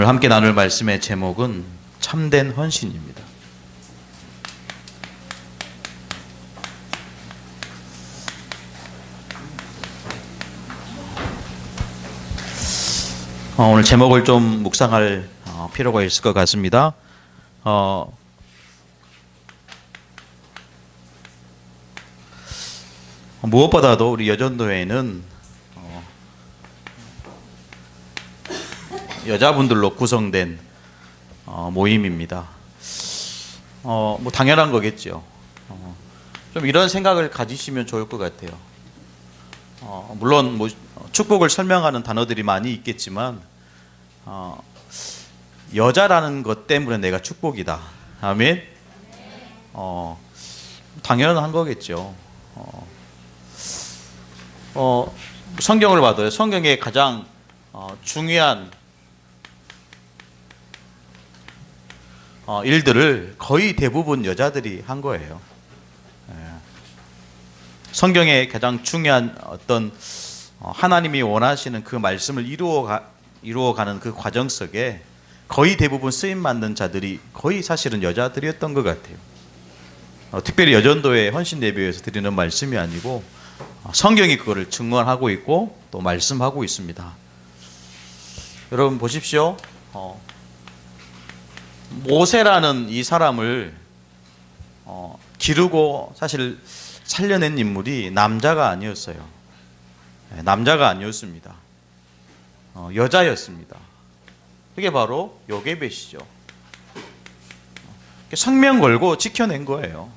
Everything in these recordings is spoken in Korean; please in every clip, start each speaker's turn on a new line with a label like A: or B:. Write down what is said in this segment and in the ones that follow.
A: 오늘 함께 나눌 말씀의 제목은 참된 헌신입니다. 오늘 제목을 좀 묵상할 필요가 있을 것 같습니다. 무엇보다도 우리 여전도회는 여자분들로 구성된 모임입니다. 뭐 당연한 거겠죠. 좀 이런 생각을 가지시면 좋을 것 같아요. 물론 뭐 축복을 설명하는 단어들이 많이 있겠지만 여자라는 것 때문에 내가 축복이다. 아멘. 당연한 거겠죠. 성경을 봐도 성경의 가장 중요한 일들을 거의 대부분 여자들이 한 거예요. 성경의 가장 중요한 어떤 하나님이 원하시는 그 말씀을 이루어가는 그 과정 속에 거의 대부분 쓰임받는 자들이 거의 사실은 여자들이었던 것 같아요. 특별히 여전도의 헌신예배에서 드리는 말씀이 아니고 성경이 그거를 증언하고 있고 또 말씀하고 있습니다. 여러분 보십시오. 모세라는 이 사람을 기르고 사실 살려낸 인물이 남자가 아니었어요. 남자가 아니었습니다. 여자였습니다. 그게 바로 요게벳이죠. 생명 걸고 지켜낸 거예요.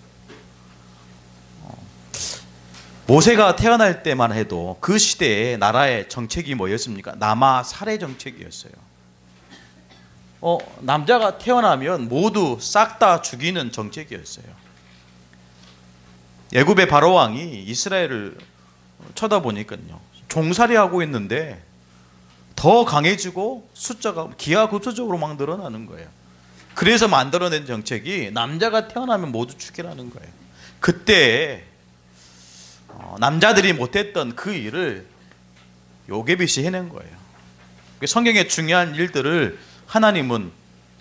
A: 모세가 태어날 때만 해도 그 시대의 나라의 정책이 뭐였습니까? 남아 살해 정책이었어요. 남자가 태어나면 모두 싹 다 죽이는 정책이었어요. 애굽의 바로 왕이 이스라엘을 쳐다보니까요, 종살이하고 있는데 더 강해지고 숫자가 기하급수적으로 막 늘어나는 거예요. 그래서 만들어낸 정책이 남자가 태어나면 모두 죽이라는 거예요. 그때 남자들이 못했던 그 일을 요게벳이 해낸 거예요. 성경의 중요한 일들을 하나님은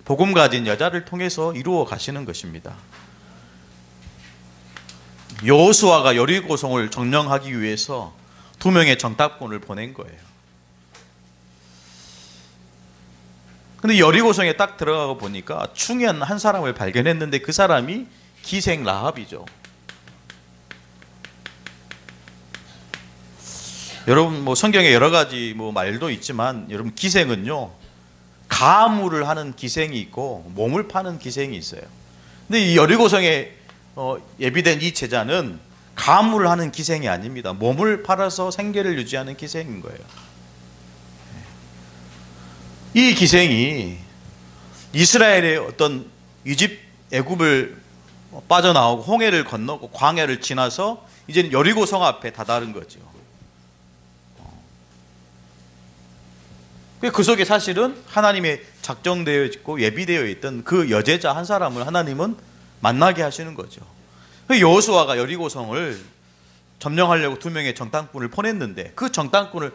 A: 복음 가진 여자를 통해서 이루어 가시는 것입니다. 여호수아가 여리고성을 점령하기 위해서 2명의 정탐꾼을 보낸 거예요. 근데 여리고성에 딱 들어가고 보니까 중요한 한 사람을 발견했는데 그 사람이 기생 라합이죠. 여러분 뭐 성경에 여러 가지 뭐 말도 있지만 여러분 기생은요, 가물을 하는 기생이 있고 몸을 파는 기생이 있어요. 근데 이 여리고성에 예비된 이 제자는 가물을 하는 기생이 아닙니다. 몸을 팔아서 생계를 유지하는 기생인 거예요. 이 기생이 이스라엘의 어떤 애굽을 빠져나오고 홍해를 건너고 광야를 지나서 이제는 여리고성 앞에 다다른 거죠. 그 속에 사실은 하나님의 작정되어 있고 예비되어 있던 그 여제자 한 사람을 하나님은 만나게 하시는 거죠. 여호수아가 여리고성을 점령하려고 2명의 정탐꾼을 보냈는데 그 정탐꾼을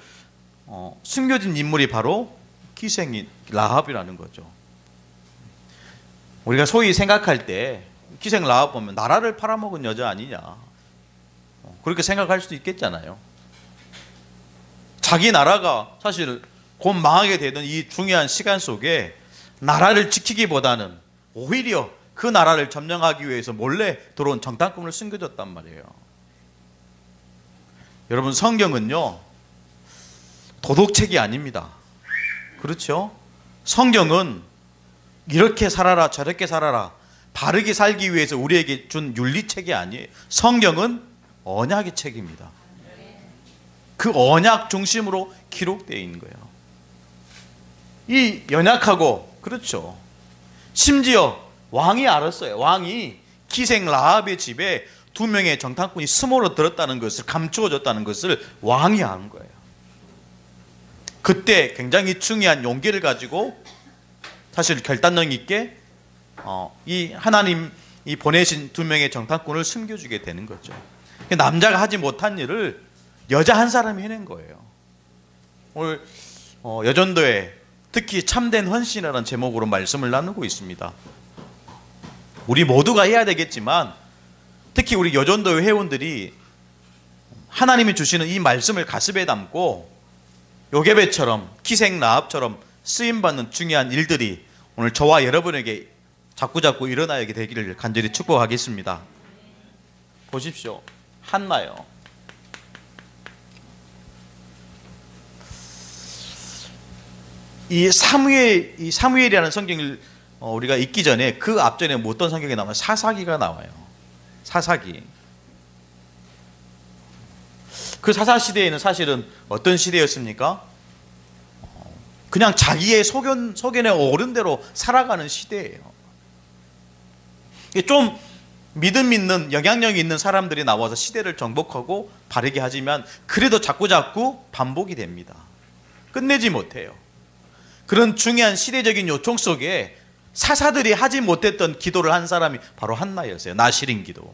A: 숨겨진 인물이 바로 기생인 라합이라는 거죠. 우리가 소위 생각할 때 기생 라합 보면 나라를 팔아먹은 여자 아니냐, 그렇게 생각할 수도 있겠잖아요. 자기 나라가 사실 곧 망하게 되던 이 중요한 시간 속에 나라를 지키기보다는 오히려 그 나라를 점령하기 위해서 몰래 들어온 정탐꾼을 숨겨줬단 말이에요. 여러분 성경은요, 도덕책이 아닙니다. 그렇죠? 성경은 이렇게 살아라 저렇게 살아라 바르게 살기 위해서 우리에게 준 윤리책이 아니에요. 성경은 언약의 책입니다. 그 언약 중심으로 기록되어 있는 거예요. 이 연약하고, 그렇죠, 심지어 왕이 알았어요. 왕이 기생 라합의 집에 2명의 정탐꾼이 스모로 들었다는 것을, 감추어졌다는 것을 왕이 아는 거예요. 그때 굉장히 중요한 용기를 가지고 사실 결단력 있게 이 하나님이 보내신 2명의 정탐꾼을 숨겨주게 되는 거죠. 남자가 하지 못한 일을 여자 한 사람이 해낸 거예요. 오늘 여전도에 특히 참된 헌신이라는 제목으로 말씀을 나누고 있습니다. 우리 모두가 해야 되겠지만 특히 우리 여전도회 회원들이 하나님이 주시는 이 말씀을 가슴에 담고 요게벳처럼 기생라합처럼 쓰임받는 중요한 일들이 오늘 저와 여러분에게 자꾸자꾸 일어나게 되기를 간절히 축복하겠습니다. 보십시오. 한나요. 이 사무엘이라는 성경을 우리가 읽기 전에 그 앞전에 어떤 성경이 나와요? 사사기가 나와요. 사사기. 그 사사 시대에는 사실은 어떤 시대였습니까? 그냥 자기의 소견에 오른 대로 살아가는 시대예요. 좀 믿음 있는 영향력이 있는 사람들이 나와서 시대를 정복하고 바르게 하지만 그래도 자꾸자꾸 반복이 됩니다. 끝내지 못해요. 그런 중요한 시대적인 요청 속에 사사들이 하지 못했던 기도를 한 사람이 바로 한나였어요. 나실인 기도.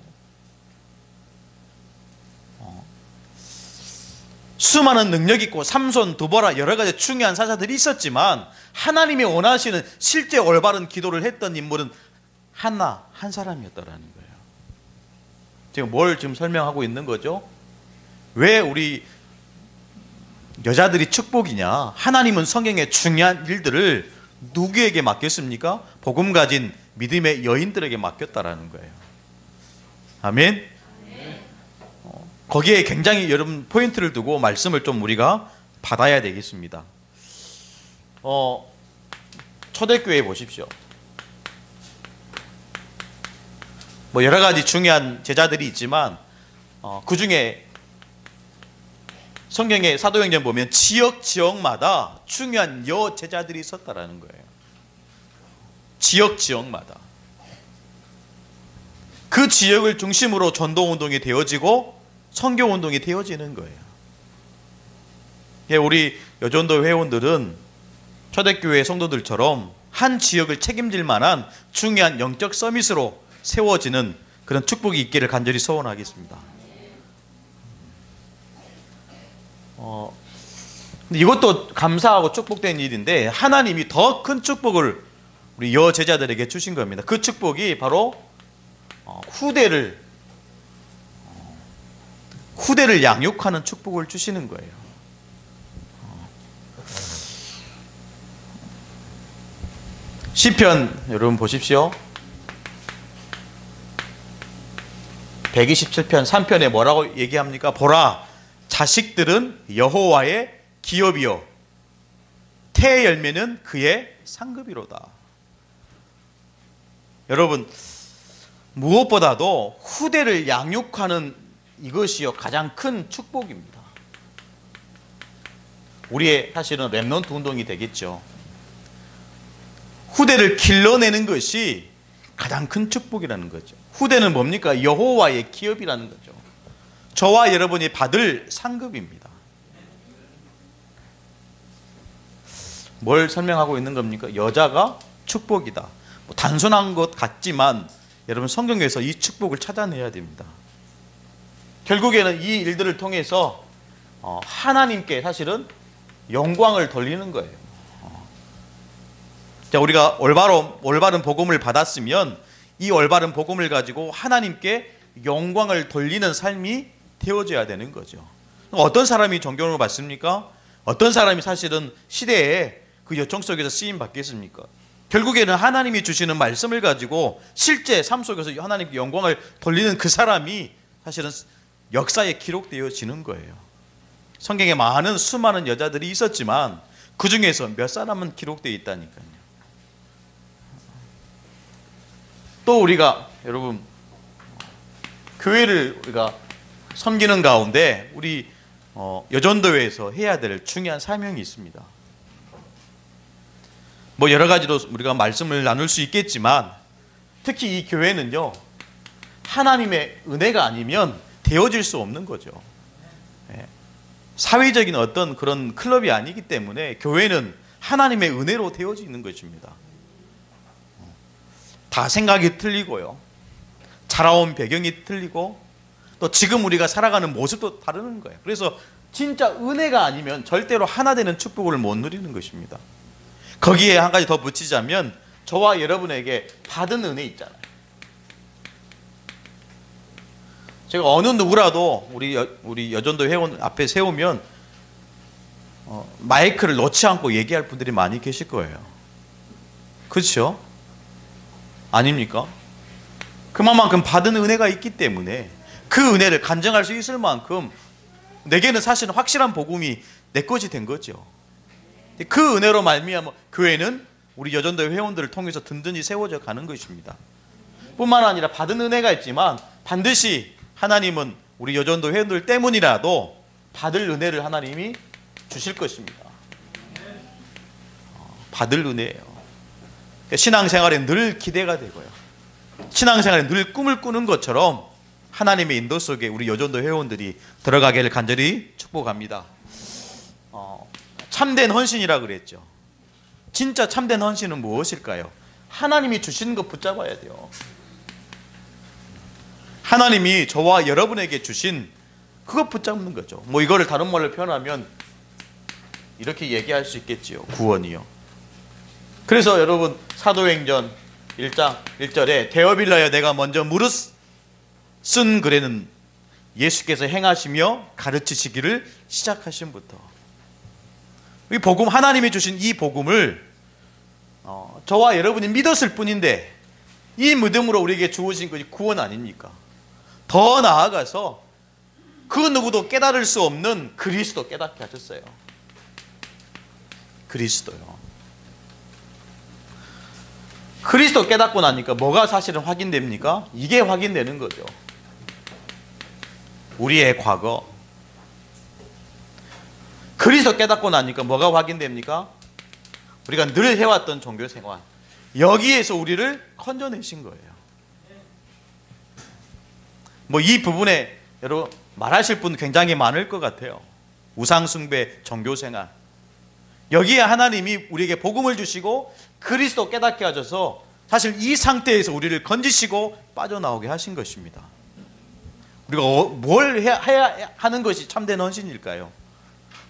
A: 수많은 능력 있고 삼손, 두보라 여러 가지 중요한 사사들이 있었지만 하나님이 원하시는 실제 올바른 기도를 했던 인물은 한나 한 사람이었다라는 거예요. 지금 뭘 지금 설명하고 있는 거죠? 왜 우리 여자들이 축복이냐? 하나님은 성경의 중요한 일들을 누구에게 맡겼습니까? 복음 가진 믿음의 여인들에게 맡겼다라는 거예요. 아멘. 거기에 굉장히 여러분 포인트를 두고 말씀을 좀 우리가 받아야 되겠습니다. 초대교회 보십시오. 뭐 여러 가지 중요한 제자들이 있지만 그 중에 성경의 사도행전 보면 지역마다 중요한 여제자들이 있었다라는 거예요. 지역마다 그 지역을 중심으로 전도운동이 되어지고 선교운동이 되어지는 거예요. 우리 여전도 회원들은 초대교회 성도들처럼 한 지역을 책임질 만한 중요한 영적 서밋으로 세워지는 그런 축복이 있기를 간절히 소원하겠습니다. 이것도 감사하고 축복된 일인데 하나님이 더 큰 축복을 우리 여제자들에게 주신 겁니다. 그 축복이 바로 후대를 양육하는 축복을 주시는 거예요. 시편 여러분 보십시오. 127편 3편에 뭐라고 얘기합니까? 보라, 자식들은 여호와의 기업이요 태의 열매는 그의 상급이로다. 여러분 무엇보다도 후대를 양육하는 이것이요 가장 큰 축복입니다. 우리의 사실은 렘넌트 운동이 되겠죠. 후대를 길러내는 것이 가장 큰 축복이라는 거죠. 후대는 뭡니까? 여호와의 기업이라는 거죠. 저와 여러분이 받을 상급입니다. 뭘 설명하고 있는 겁니까? 여자가 축복이다. 단순한 것 같지만 여러분 성경에서 이 축복을 찾아내야 됩니다. 결국에는 이 일들을 통해서 하나님께 사실은 영광을 돌리는 거예요. 자, 우리가 올바른 복음을 받았으면 이 올바른 복음을 가지고 하나님께 영광을 돌리는 삶이 되어져야 되는 거죠. 어떤 사람이 존경을 받습니까? 어떤 사람이 사실은 시대에 그 요청 속에서 쓰임 받겠습니까? 결국에는 하나님이 주시는 말씀을 가지고 실제 삶 속에서 하나님께 영광을 돌리는 그 사람이 사실은 역사에 기록되어지는 거예요. 성경에 수많은 여자들이 있었지만 그 중에서 몇 사람은 기록되어 있다니까요. 또 우리가 여러분 교회를 우리가 섬기는 가운데 우리 여전도회에서 해야 될 중요한 사명이 있습니다. 뭐 여러 가지로 우리가 말씀을 나눌 수 있겠지만 특히 이 교회는요 하나님의 은혜가 아니면 되어질 수 없는 거죠. 사회적인 어떤 그런 클럽이 아니기 때문에 교회는 하나님의 은혜로 되어지는 것입니다. 다 생각이 틀리고요, 자라온 배경이 틀리고 또 지금 우리가 살아가는 모습도 다르는 거예요. 그래서 진짜 은혜가 아니면 절대로 하나 되는 축복을 못 누리는 것입니다. 거기에 한 가지 더 붙이자면 저와 여러분에게 받은 은혜 있잖아요. 제가 어느 누구라도 우리 여전도 회원 앞에 세우면 마이크를 놓지 않고 얘기할 분들이 많이 계실 거예요. 그렇죠? 아닙니까? 그만큼 받은 은혜가 있기 때문에 그 은혜를 간증할 수 있을 만큼 내게는 사실은 확실한 복음이 내 것이 된 거죠. 그 은혜로 말미암아 교회는 우리 여전도의 회원들을 통해서 든든히 세워져 가는 것입니다. 뿐만 아니라 받은 은혜가 있지만 반드시 하나님은 우리 여전도 회원들 때문이라도 받을 은혜를 하나님이 주실 것입니다. 받을 은혜예요. 신앙생활에 늘 기대가 되고요. 신앙생활에 늘 꿈을 꾸는 것처럼 하나님의 인도 속에 우리 여전도 회원들이 들어가기를 간절히 축복합니다. 참된 헌신이라 그랬죠. 진짜 참된 헌신은 무엇일까요? 하나님이 주신 것 붙잡아야 돼요. 하나님이 저와 여러분에게 주신 그것 붙잡는 거죠. 뭐 이거를 다른 말로 표현하면 이렇게 얘기할 수 있겠지요. 구원이요. 그래서 여러분 사도행전 1장 1절에 데어빌라여 내가 먼저 무릇 쓴 글에는 예수께서 행하시며 가르치시기를 시작하신부터 이 복음, 하나님이 주신 이 복음을 저와 여러분이 믿었을 뿐인데 이 믿음으로 우리에게 주어진 것이 구원 아닙니까? 더 나아가서 그 누구도 깨달을 수 없는 그리스도 깨닫게 하셨어요. 그리스도요. 그리스도 깨닫고 나니까 뭐가 사실은 확인됩니까? 이게 확인되는 거죠. 우리의 과거. 그리스도 깨닫고 나니까 뭐가 확인됩니까? 우리가 늘 해왔던 종교생활. 여기에서 우리를 건져내신 거예요. 뭐 이 부분에 여러분 말하실 분 굉장히 많을 것 같아요. 우상숭배, 종교생활. 여기에 하나님이 우리에게 복음을 주시고 그리스도 깨닫게 하셔서 사실 이 상태에서 우리를 건지시고 빠져나오게 하신 것입니다. 우리가 뭘 해야 하는 것이 참된 헌신일까요?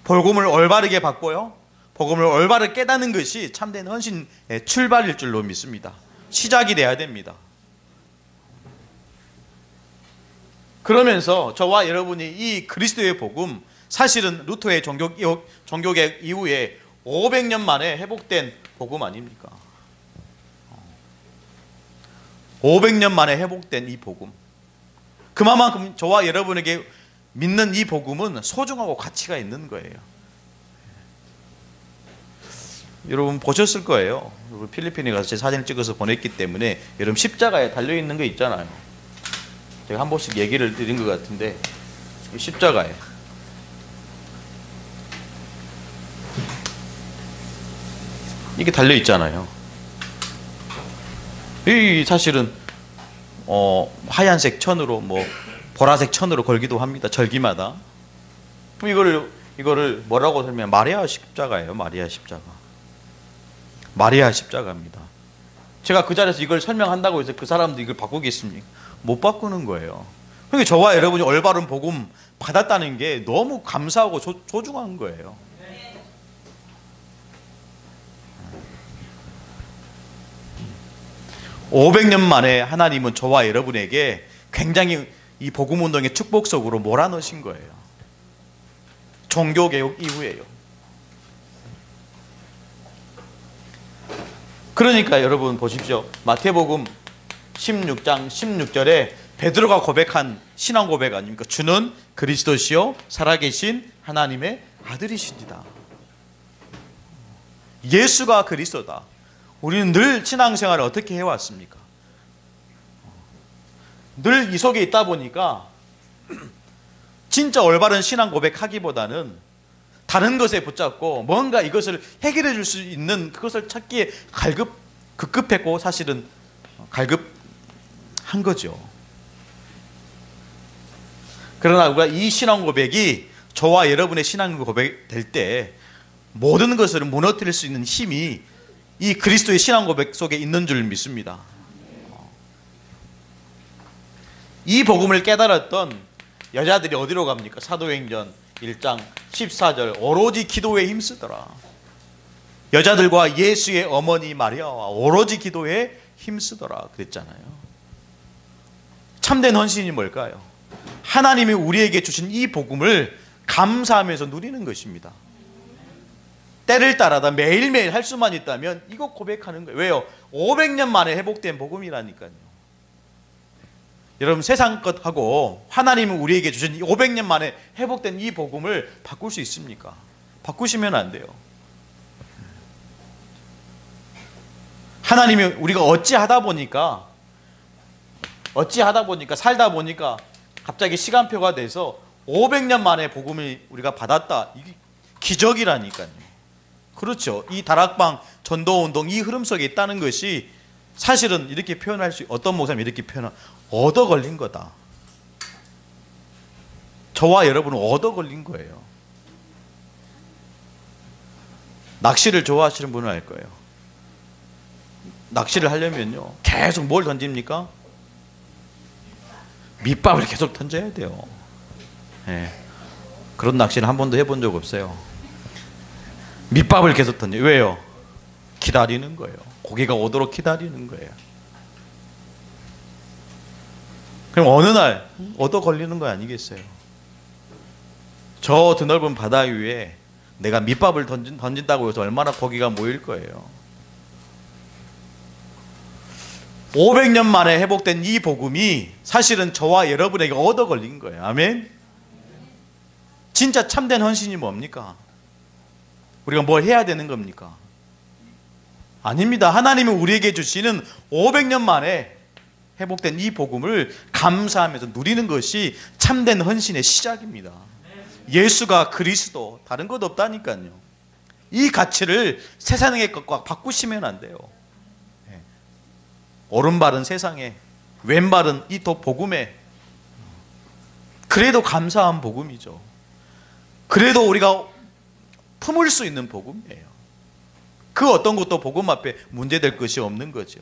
A: 복음을 올바르게 받고요. 복음을 올바르게 깨닫는 것이 참된 헌신의 출발일 줄로 믿습니다. 시작이 돼야 됩니다. 그러면서 저와 여러분이 이 그리스도의 복음, 사실은 루터의 종교개혁 이후에 500년 만에 회복된 복음 아닙니까? 500년 만에 회복된 이 복음. 그만큼 저와 여러분에게 믿는 이 복음은 소중하고 가치가 있는 거예요. 여러분 보셨을 거예요. 필리핀에 가서 제 사진을 찍어서 보냈기 때문에 여러분 십자가에 달려있는 거 있잖아요. 제가 한 번씩 얘기를 드린 것 같은데 십자가에 이게 달려있잖아요. 이 사실은 하얀색 천으로 뭐 보라색 천으로 걸기도 합니다. 절기마다. 이거를 뭐라고 설명해? 마리아 십자가예요. 마리아 십자가. 마리아 십자가입니다. 제가 그 자리에서 이걸 설명한다고 해서 그 사람도 이걸 바꾸겠습니까? 못 바꾸는 거예요. 그러니까 저와 여러분이 올바른 복음 받았다는 게 너무 감사하고 소중한 거예요. 500년 만에 하나님은 저와 여러분에게 굉장히 이 복음운동의 축복 속으로 몰아넣으신 거예요. 종교개혁 이후에요. 그러니까 여러분 보십시오. 마태복음 16장 16절에 베드로가 고백한 신앙 고백 아닙니까? 주는 그리스도시요 살아계신 하나님의 아들이십니다. 예수가 그리스도다. 우리는 늘 신앙생활을 어떻게 해왔습니까? 늘 이 속에 있다 보니까 진짜 올바른 신앙 고백하기보다는 다른 것에 붙잡고 뭔가 이것을 해결해 줄 수 있는 그것을 찾기에 급급했고 사실은 갈급한 거죠. 그러나 우리가 이 신앙 고백이 저와 여러분의 신앙 고백 될 때 모든 것을 무너뜨릴 수 있는 힘이 이 그리스도의 신앙 고백 속에 있는 줄 믿습니다. 이 복음을 깨달았던 여자들이 어디로 갑니까? 사도행전 1장 14절 오로지 기도에 힘쓰더라. 여자들과 예수의 어머니 마리아와 오로지 기도에 힘쓰더라 그랬잖아요. 참된 헌신이 뭘까요? 하나님이 우리에게 주신 이 복음을 감사하면서 누리는 것입니다. 때를 따라다 매일매일 할 수만 있다면 이거 고백하는 거예요. 왜요? 500년 만에 회복된 복음이라니까요. 여러분, 세상 것하고 하나님이 우리에게 주신 이 500년 만에 회복된 이 복음을 바꿀 수 있습니까? 바꾸시면 안 돼요. 하나님이 우리가 어찌하다 보니까 살다 보니까 갑자기 시간표가 돼서 500년 만에 복음을 우리가 받았다. 이게 기적이라니까요. 그렇죠. 이 다락방 전도운동 이 흐름 속에 있다는 것이 사실은 이렇게 표현할 수, 어떤 목사님이 이렇게 얻어 걸린 거다. 저와 여러분은 얻어 걸린 거예요. 낚시를 좋아하시는 분은 알 거예요. 낚시를 하려면요, 계속 뭘 던집니까? 밑밥을 계속 던져야 돼요. 네. 그런 낚시는 한 번도 해본 적 없어요. 밑밥을 계속 던져요. 왜요? 기다리는 거예요. 고기가 오도록 기다리는 거예요. 그럼 어느 날 얻어 걸리는 거 아니겠어요? 저 드넓은 바다 위에 내가 밑밥을 던진다고 해서 얼마나 고기가 모일 거예요. 500년 만에 회복된 이 복음이 사실은 저와 여러분에게 얻어 걸린 거예요. 아멘? 진짜 참된 헌신이 뭡니까? 우리가 뭘 해야 되는 겁니까? 아닙니다. 하나님이 우리에게 주시는 500년 만에 회복된 이 복음을 감사하면서 누리는 것이 참된 헌신의 시작입니다. 예수가 그리스도, 다른 것 없다니까요. 이 가치를 세상의 것과 바꾸시면 안 돼요. 오른발은 세상에, 왼발은 이 복음에. 그래도 감사한 복음이죠. 그래도 우리가 품을 수 있는 복음이에요. 그 어떤 것도 복음 앞에 문제될 것이 없는 거죠.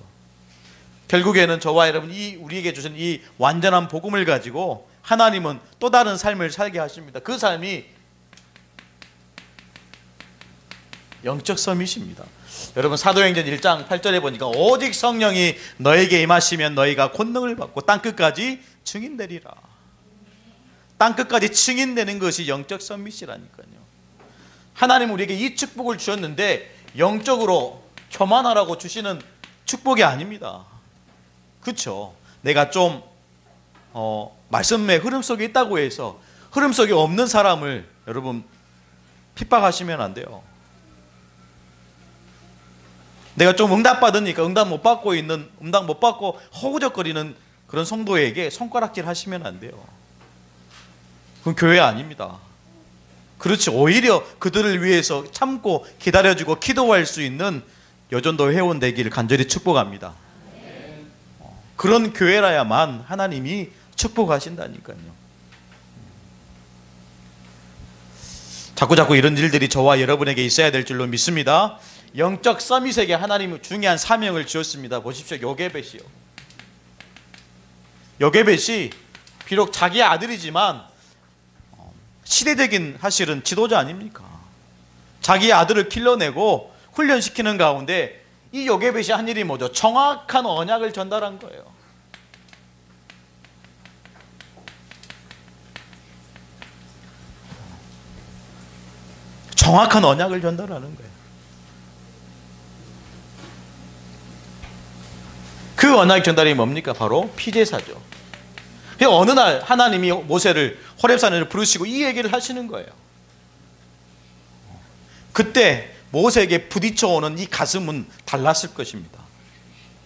A: 결국에는 저와 여러분이 우리에게 주신 이 완전한 복음을 가지고 하나님은 또 다른 삶을 살게 하십니다. 그 삶이 영적 서밋입니다. 여러분, 사도행전 1장 8절에 보니까 오직 성령이 너에게 임하시면 너희가 권능을 받고 땅끝까지 증인되리라. 땅끝까지 증인되는 것이 영적 서밋이라니까요. 하나님은 우리에게 이 축복을 주셨는데 영적으로 교만하라고 주시는 축복이 아닙니다. 그렇죠? 내가 좀 말씀의 흐름 속에 있다고 해서 흐름 속에 없는 사람을 여러분 핍박하시면 안 돼요. 내가 좀 응답 받으니까 응답 못 받고 허우적거리는 그런 성도에게 손가락질 하시면 안 돼요. 그건 교회 아닙니다. 그렇지, 오히려 그들을 위해서 참고 기다려주고 기도할 수 있는 여전도 회원 되기를 간절히 축복합니다. 그런 교회라야만 하나님이 축복하신다니까요. 자꾸 이런 일들이 저와 여러분에게 있어야 될 줄로 믿습니다. 영적 서밋에게 하나님은 중요한 사명을 주었습니다. 보십시오. 요게벳이요. 요게벳이 비록 자기 아들이지만 시대적인 사실은 지도자 아닙니까? 자기 아들을 길러내고 훈련시키는 가운데 이 요게벳이 한 일이 뭐죠? 정확한 언약을 전달한 거예요. 정확한 언약을 전달하는 거예요. 그 언약 전달이 뭡니까? 바로 피제사죠. 어느 날 하나님이 모세를 호렙산에 부르시고 이 얘기를 하시는 거예요. 그때 모세에게 부딪혀오는 이 가슴은 달랐을 것입니다.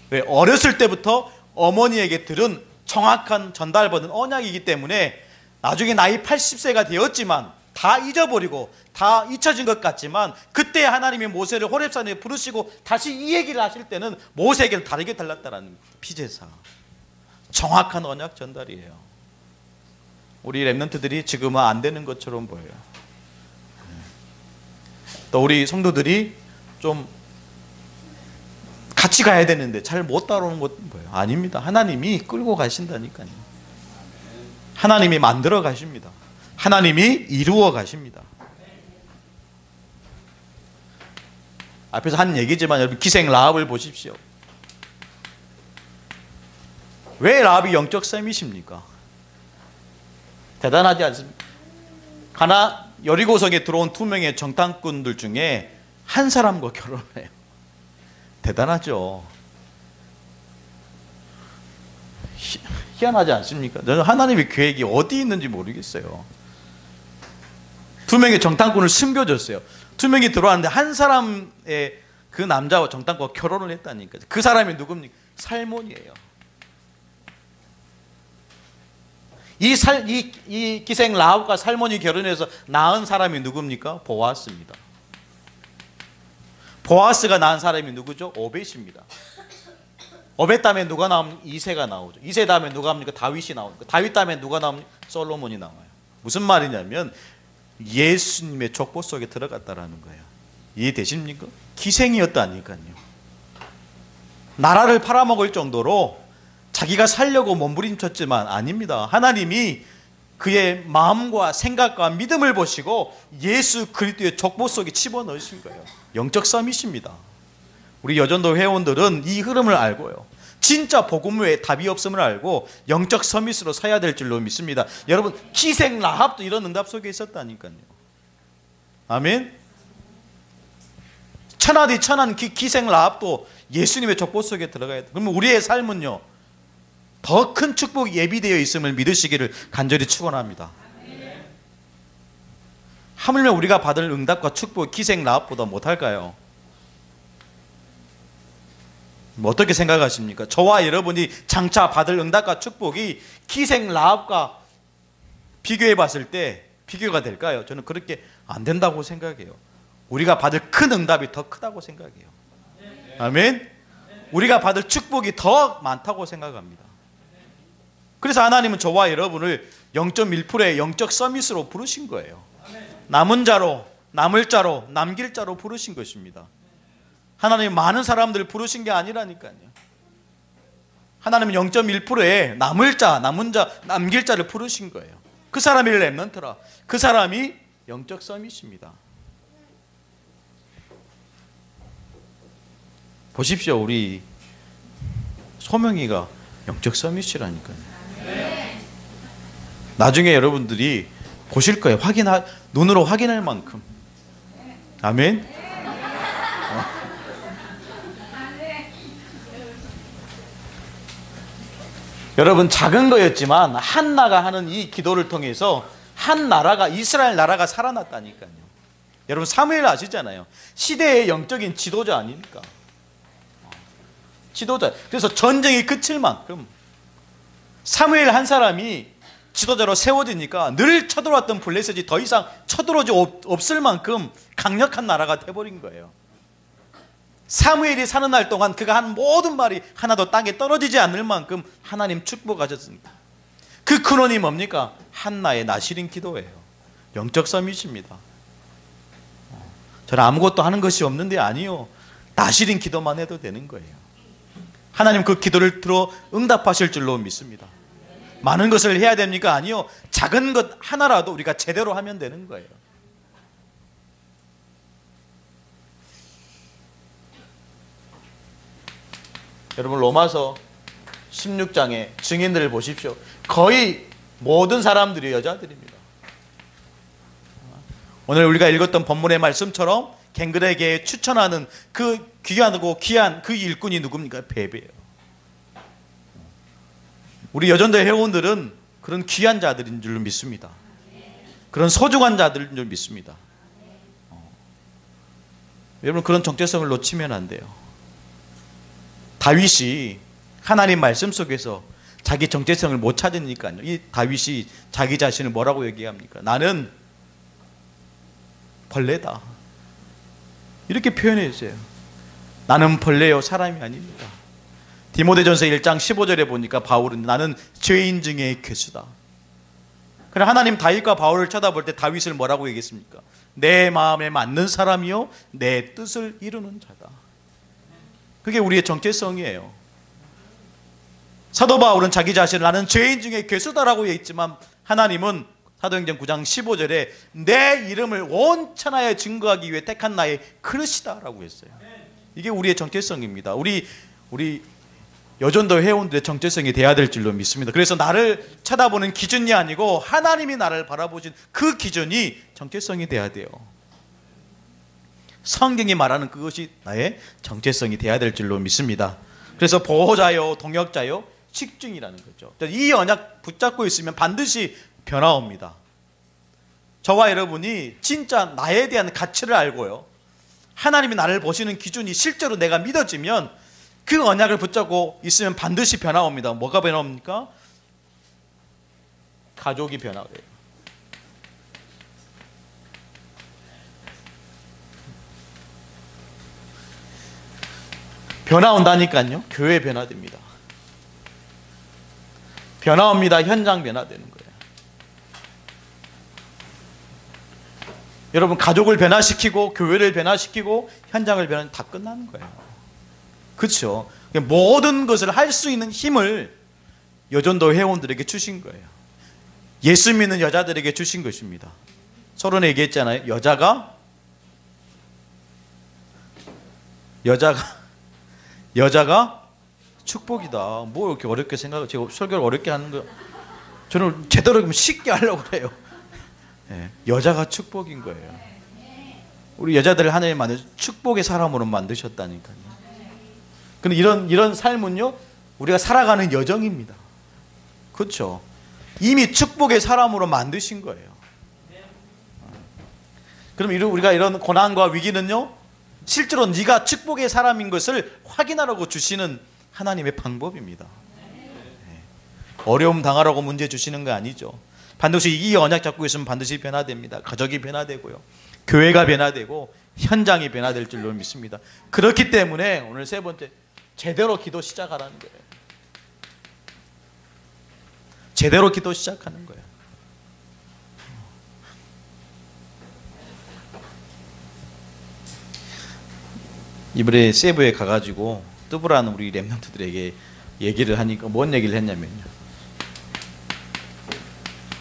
A: 왜? 어렸을 때부터 어머니에게 들은 정확한 전달받은 언약이기 때문에 나중에 나이 80세가 되었지만 다 잊어버리고 다 잊혀진 것 같지만 그때 하나님이 모세를 호렙산에 부르시고 다시 이 얘기를 하실 때는 모세에게는 다르게 달랐다는 피제사. 정확한 언약 전달이에요. 우리 랩런트들이 지금은 안 되는 것처럼 보여요. 또 우리 성도들이 좀 같이 가야 되는데 잘 못 따라오는 것도 보여요. 아닙니다. 하나님이 끌고 가신다니까요. 하나님이 만들어 가십니다. 하나님이 이루어 가십니다. 앞에서 한 얘기지만 여러분 기생 라합을 보십시오. 왜 라합이 영적 셈이십니까? 대단하지 않습니까? 여리고성에 들어온 2명의 정탐꾼들 중에 한 사람과 결혼을 해요. 대단하죠. 희한하지 않습니까? 저는 하나님의 계획이 어디 있는지 모르겠어요. 2명의 정탐꾼을 숨겨줬어요. 2명이 들어왔는데 한 사람의 그 남자와 정탐꾼과 결혼을 했다니까요. 그 사람이 누굽니까? 살몬이에요. 이 기생 라합과 살몬이 결혼해서 낳은 사람이 누굽니까? 보아스입니다. 보아스가 낳은 사람이 누구죠? 오벳입니다. 오벳 다음에 누가 나오면 이새가 나오죠. 이새 다음에 누가 나옵니까? 다윗이 나옵니다. 다윗 다음에 누가 나옵니까? 솔로몬이 나와요. 무슨 말이냐면 예수님의 족보 속에 들어갔다라는 거예요. 이해되십니까? 기생이었다니까요. 나라를 팔아먹을 정도로 자기가 살려고 몸부림쳤지만 아닙니다. 하나님이 그의 마음과 생각과 믿음을 보시고 예수 그리스도의 족보 속에 집어넣으신 거예요. 영적 썸이십니다. 우리 여전도 회원들은 이 흐름을 알고요. 진짜 복음 외에 답이 없음을 알고 영적 서밋으로 서야 될 줄로 믿습니다. 여러분 기생 라합도 이런 응답 속에 있었다니까요. 아멘. 천하디 천한 기생 라합도 예수님의 족보 속에 들어가야 돼. 그러면 우리의 삶은요 더 큰 축복이 예비되어 있음을 믿으시기를 간절히 축원합니다. 하물며 우리가 받을 응답과 축복 기생 라합보다 못할까요? 어떻게 생각하십니까? 저와 여러분이 장차 받을 응답과 축복이 기생 라합과 비교해 봤을 때 비교가 될까요? 저는 그렇게 안 된다고 생각해요. 우리가 받을 큰 응답이 더 크다고 생각해요. 아멘. 우리가 받을 축복이 더 많다고 생각합니다. 그래서 하나님은 저와 여러분을 0.1%의 영적 서밋으로 부르신 거예요. 남은 자로, 남을 자로, 남길 자로 부르신 것입니다. 하나님은 많은 사람들을 부르신 게 아니라니까요. 하나님은 0.1%의 남을 자, 남은 자, 남길 자를 부르신 거예요. 그 사람이 렘넌트라. 그 사람이 영적 서밋입니다. 보십시오. 우리 소명이가 영적 서밋이라니까요. 나중에 여러분들이 보실 거예요. 눈으로 확인할 만큼. 아멘. 여러분 작은 거였지만 한나가 하는 이 기도를 통해서 한 나라가 이스라엘 나라가 살아났다니까요. 여러분 사무엘 아시잖아요. 시대의 영적인 지도자 아닙니까? 지도자. 그래서 전쟁이 그칠 만큼 사무엘 한 사람이 지도자로 세워지니까 늘 쳐들어왔던 블레셋이 더 이상 쳐들어오지 없을 만큼 강력한 나라가 돼버린 거예요. 사무엘이 사는 날 동안 그가 한 모든 말이 하나도 땅에 떨어지지 않을 만큼 하나님 축복하셨습니다. 그 근원이 뭡니까? 한나의 나시린 기도예요. 영적 서밋입니다. 저는 아무것도 하는 것이 없는데 아니요. 나시린 기도만 해도 되는 거예요. 하나님 그 기도를 들어 응답하실 줄로 믿습니다. 많은 것을 해야 됩니까? 아니요. 작은 것 하나라도 우리가 제대로 하면 되는 거예요. 여러분 로마서 16장의 증인들을 보십시오. 거의 모든 사람들이 여자들입니다. 오늘 우리가 읽었던 본문의 말씀처럼 갱그레에게 추천하는 그 귀하고 귀한 그 일꾼이 누굽니까? 베베예요. 우리 여전대 회원들은 그런 귀한 자들인 줄 믿습니다. 그런 소중한 자들인 줄 믿습니다. 여러분 그런 정체성을 놓치면 안 돼요. 다윗이 하나님 말씀 속에서 자기 정체성을 못 찾으니까요. 이 다윗이 자기 자신을 뭐라고 얘기합니까? 나는 벌레다. 이렇게 표현했어요. 나는 벌레요 사람이 아닙니다. 디모데전서 1장 15절에 보니까 바울은 나는 죄인 중에 괴수다. 그래 하나님 다윗과 바울을 쳐다볼 때 다윗을 뭐라고 얘기했습니까? 내 마음에 맞는 사람이요 내 뜻을 이루는 자다. 그게 우리의 정체성이에요. 사도 바울은 자기 자신을 나는 죄인 중에 괴수다라고 얘기했지만 하나님은 사도행전 9장 15절에 내 이름을 온 천하에 증거하기 위해 택한 나의 그릇이다 라고 했어요. 이게 우리의 정체성입니다. 우리 여전도 회원들의 정체성이 돼야 될 줄로 믿습니다. 그래서 나를 쳐다보는 기준이 아니고 하나님이 나를 바라보신 그 기준이 정체성이 돼야 돼요. 성경이 말하는 그것이 나의 정체성이 돼야 될 줄로 믿습니다. 그래서 보호자요, 동역자요, 식중이라는 거죠. 이 언약 붙잡고 있으면 반드시 변화 옵니다. 저와 여러분이 진짜 나에 대한 가치를 알고요, 하나님이 나를 보시는 기준이 실제로 내가 믿어지면 그 언약을 붙잡고 있으면 반드시 변화 옵니다. 뭐가 변화 옵니까? 가족이 변화돼요. 변화 온다니까요. 교회 변화됩니다. 변화 옵니다. 현장 변화되는 거예요. 여러분, 가족을 변화시키고 교회를 변화시키고 현장을 변화하면 다 끝나는 거예요. 그렇죠? 모든 것을 할 수 있는 힘을 여전도 회원들에게 주신 거예요. 예수 믿는 여자들에게 주신 것입니다. 서로 얘기했잖아요. 여자가 축복이다. 뭐 이렇게 어렵게 생각하고 제가 설교를 어렵게 하는 거, 저는 제대로 쉽게 하려고 그래요. 네, 여자가 축복인 거예요. 우리 여자들을 하나님 만드셔 축복의 사람으로 만드셨다니까요. 근데 이런 삶은요, 우리가 살아가는 여정입니다. 그렇죠? 이미 축복의 사람으로 만드신 거예요. 그럼 우리가 이런 고난과 위기는요, 실제로 네가 축복의 사람인 것을 확인하라고 주시는 하나님의 방법입니다. 네. 어려움 당하라고 문제 주시는 거 아니죠. 반드시 이 언약 잡고 있으면 반드시 변화됩니다. 가족이 변화되고요, 교회가 변화되고 현장이 변화될 줄로 믿습니다. 그렇기 때문에 오늘 세 번째, 제대로 기도 시작하라는 거예요. 제대로 기도 시작하는 거예요. 이번에 세부에 가가지고 뜨브라는 우리 렘넌트들에게 얘기를 하니까 뭔 얘기를 했냐면요,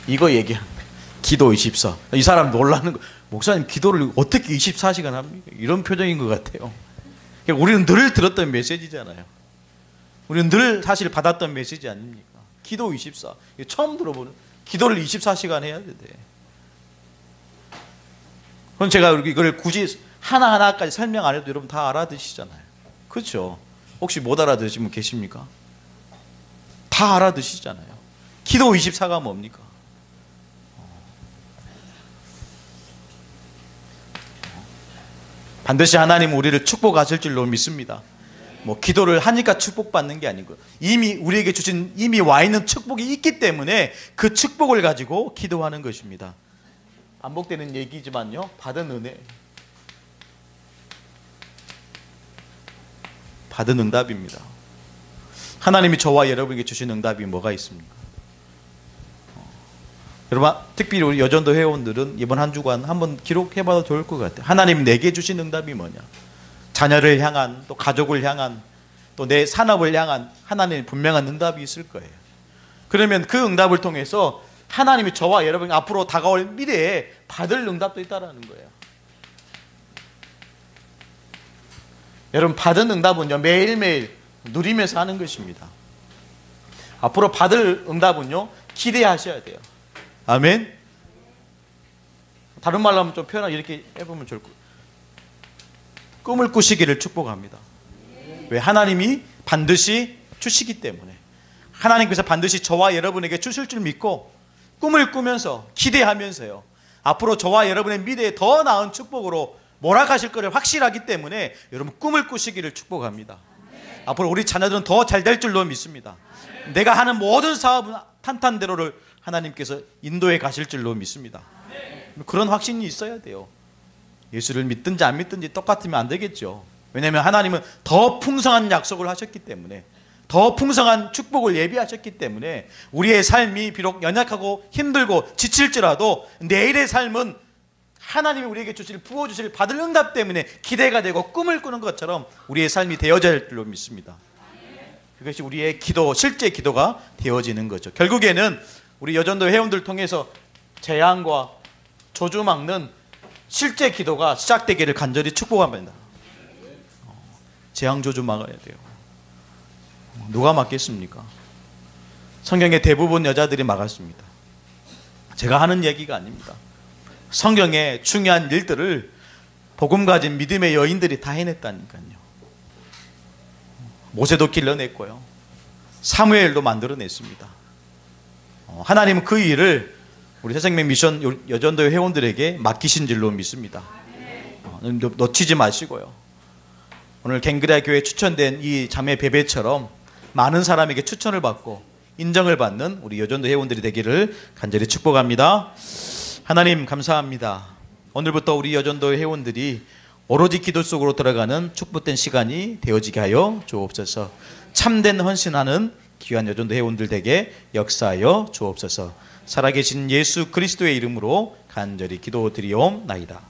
A: 이거 얘기하는 거예요. 기도 24. 이 사람 놀라는 거, 목사님 기도를 어떻게 24시간 합니까? 이런 표정인 것 같아요. 우리는 늘 들었던 메시지잖아요. 우리는 늘 사실 받았던 메시지 아닙니까? 기도 24. 처음 들어보는, 기도를 24시간 해야 돼. 그럼 제가 이걸 굳이 하나하나까지 설명 안 해도 여러분 다 알아듣시잖아요. 그렇죠? 혹시 못 알아듣으신 분 계십니까? 다 알아듣시잖아요. 기도 24가 뭡니까? 반드시 하나님은 우리를 축복하실 줄로 믿습니다. 뭐 기도를 하니까 축복받는 게 아니고, 이미 우리에게 주신 이미 와 있는 축복이 있기 때문에 그 축복을 가지고 기도하는 것입니다. 반복되는 얘기지만요, 받은 은혜, 받은 응답입니다. 하나님이 저와 여러분에게 주신 응답이 뭐가 있습니까? 여러분, 특별히 우리 여전도 회원들은 이번 한 주간 한번 기록해봐도 좋을 것 같아요. 하나님 내게 주신 응답이 뭐냐? 자녀를 향한, 또 가족을 향한, 또 내 산업을 향한 하나님의 분명한 응답이 있을 거예요. 그러면 그 응답을 통해서 하나님이 저와 여러분 앞으로 다가올 미래에 받을 응답도 있다는 거예요. 여러분, 받은 응답은요, 매일매일 누리면서 하는 것입니다. 앞으로 받을 응답은요, 기대하셔야 돼요. 아멘. 다른 말로 하면 좀 표현을 이렇게 해보면 좋을 거예요. 꿈을 꾸시기를 축복합니다. 왜? 하나님이 반드시 주시기 때문에. 하나님께서 반드시 저와 여러분에게 주실 줄 믿고 꿈을 꾸면서 기대하면서요, 앞으로 저와 여러분의 미래에 더 나은 축복으로 몰아가실 것을 확실하기 때문에 여러분, 꿈을 꾸시기를 축복합니다. 앞으로 우리 자녀들은 더 잘 될 줄로 믿습니다. 내가 하는 모든 사업은 탄탄대로를 하나님께서 인도해 가실 줄로 믿습니다. 그런 확신이 있어야 돼요. 예수를 믿든지 안 믿든지 똑같으면 안 되겠죠. 왜냐하면 하나님은 더 풍성한 약속을 하셨기 때문에, 더 풍성한 축복을 예비하셨기 때문에 우리의 삶이 비록 연약하고 힘들고 지칠지라도 내일의 삶은 하나님이 우리에게 부어주실 받을 응답 때문에 기대가 되고 꿈을 꾸는 것처럼 우리의 삶이 되어져야 할 줄로 믿습니다. 그것이 우리의 기도, 실제 기도가 되어지는 거죠. 결국에는 우리 여전도 회원들 통해서 재앙과 저주 막는 실제 기도가 시작되기를 간절히 축복합니다. 재앙 저주 막아야 돼요. 누가 막겠습니까? 성경의 대부분 여자들이 막았습니다. 제가 하는 얘기가 아닙니다. 성경의 중요한 일들을 복음 가진 믿음의 여인들이 다 해냈다니까요. 모세도 길러냈고요, 사무엘도 만들어냈습니다. 하나님은 그 일을 우리 새생명 미션 여전도회 회원들에게 맡기신 줄로 믿습니다. 놓치지 마시고요, 오늘 갱그레아 교회에 추천된 이 자매 베베처럼 많은 사람에게 추천을 받고 인정을 받는 우리 여전도 회원들이 되기를 간절히 축복합니다. 하나님 감사합니다. 오늘부터 우리 여전도 회원들이 오로지 기도 속으로 들어가는 축복된 시간이 되어지게 하여 주옵소서. 참된 헌신하는 귀한 여전도 회원들 되게 역사하여 주옵소서. 살아계신 예수 그리스도의 이름으로 간절히 기도드리옵나이다.